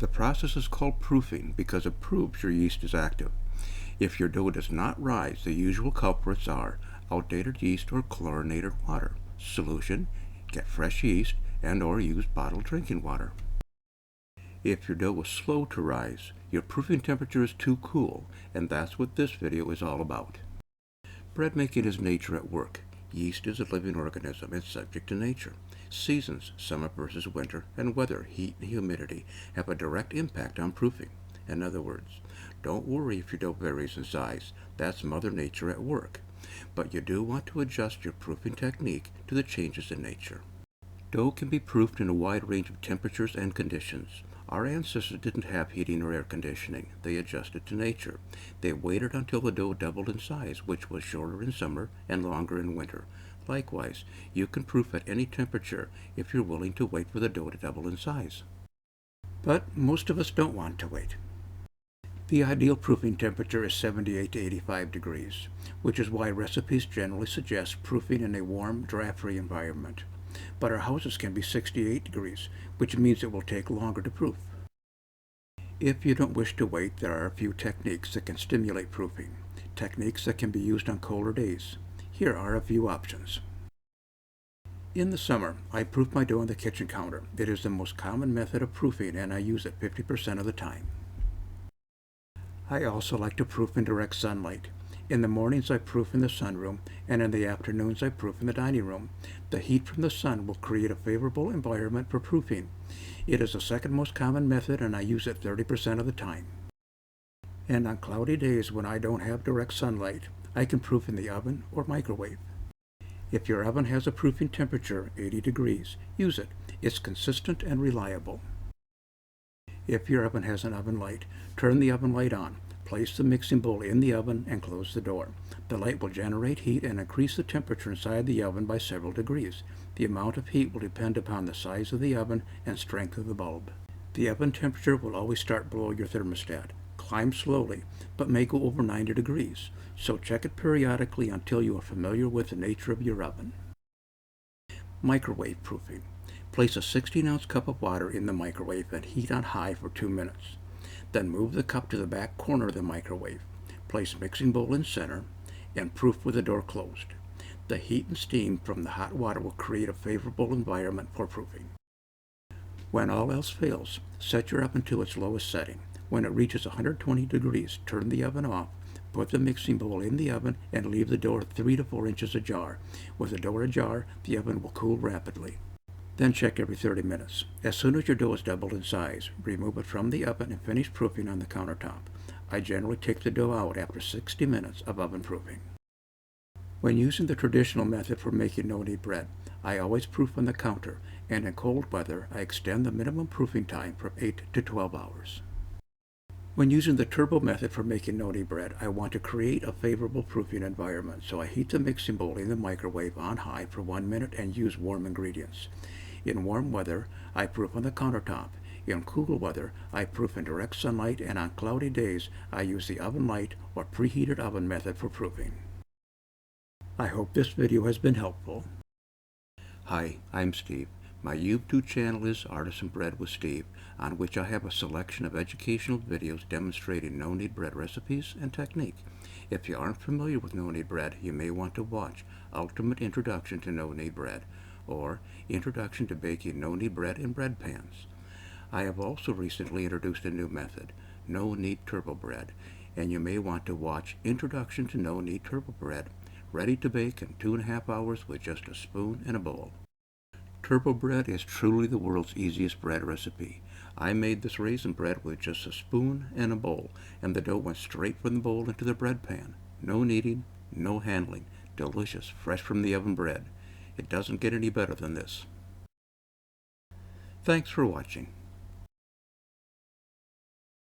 The process is called proofing because it proves your yeast is active. If your dough does not rise, the usual culprits are outdated yeast or chlorinated water. Solution: get fresh yeast and or use bottled drinking water. If your dough is slow to rise, your proofing temperature is too cool, and that's what this video is all about. Bread making is nature at work. Yeast is a living organism and subject to nature. Seasons, summer versus winter, and weather, heat and humidity, have a direct impact on proofing. In other words, don't worry if your dough varies in size. That's Mother Nature at work. But you do want to adjust your proofing technique to the changes in nature. Dough can be proofed in a wide range of temperatures and conditions. Our ancestors didn't have heating or air conditioning. They adjusted to nature. They waited until the dough doubled in size, which was shorter in summer and longer in winter. Likewise, you can proof at any temperature if you're willing to wait for the dough to double in size. But most of us don't want to wait. The ideal proofing temperature is 78 to 85 degrees, which is why recipes generally suggest proofing in a warm, draft-free environment. But our houses can be 68 degrees, which means it will take longer to proof. If you don't wish to wait, there are a few techniques that can stimulate proofing, techniques that can be used on colder days. Here are a few options. In the summer, I proof my dough on the kitchen counter. It is the most common method of proofing, and I use it 50% of the time. I also like to proof in direct sunlight. In the mornings I proof in the sunroom, and in the afternoons I proof in the dining room. The heat from the sun will create a favorable environment for proofing. It is the second most common method, and I use it 30% of the time. And on cloudy days when I don't have direct sunlight, I can proof in the oven or microwave. If your oven has a proofing temperature, 80 degrees, use it. It's consistent and reliable. If your oven has an oven light, turn the oven light on. Place the mixing bowl in the oven and close the door. The light will generate heat and increase the temperature inside the oven by several degrees. The amount of heat will depend upon the size of the oven and strength of the bulb. The oven temperature will always start below your thermostat. Climb slowly, but may go over 90 degrees, so check it periodically until you are familiar with the nature of your oven. Microwave proofing. Place a 16-ounce cup of water in the microwave and heat on high for 2 minutes. Then move the cup to the back corner of the microwave. Place mixing bowl in center and proof with the door closed. The heat and steam from the hot water will create a favorable environment for proofing. When all else fails, set your oven to its lowest setting. When it reaches 120 degrees, turn the oven off, put the mixing bowl in the oven, and leave the door 3 to 4 inches ajar. With the door ajar, the oven will cool rapidly. Then check every 30 minutes. As soon as your dough is doubled in size, remove it from the oven and finish proofing on the countertop. I generally take the dough out after 60 minutes of oven proofing. When using the traditional method for making no-knead bread, I always proof on the counter, and in cold weather, I extend the minimum proofing time from 8 to 12 hours. When using the turbo method for making no-knead bread, I want to create a favorable proofing environment, so I heat the mixing bowl in the microwave on high for 1 minute and use warm ingredients. In warm weather, I proof on the countertop. In cool weather, I proof in direct sunlight, and on cloudy days, I use the oven light or preheated oven method for proofing. I hope this video has been helpful. Hi, I'm Steve. My YouTube channel is Artisan Bread with Steve, on which I have a selection of educational videos demonstrating no-knead bread recipes and technique. If you aren't familiar with no-knead bread, you may want to watch Ultimate Introduction to No-Knead Bread, or Introduction to Baking No-Knead Bread in Bread Pans. I have also recently introduced a new method, no-knead turbo bread, and you may want to watch Introduction to No-Knead Turbo Bread, ready to bake in 2.5 hours with just a spoon and a bowl. Turbo bread is truly the world's easiest bread recipe. I made this raisin bread with just a spoon and a bowl, and the dough went straight from the bowl into the bread pan. No kneading, no handling, delicious, fresh from the oven bread. It doesn't get any better than this. Thanks for watching.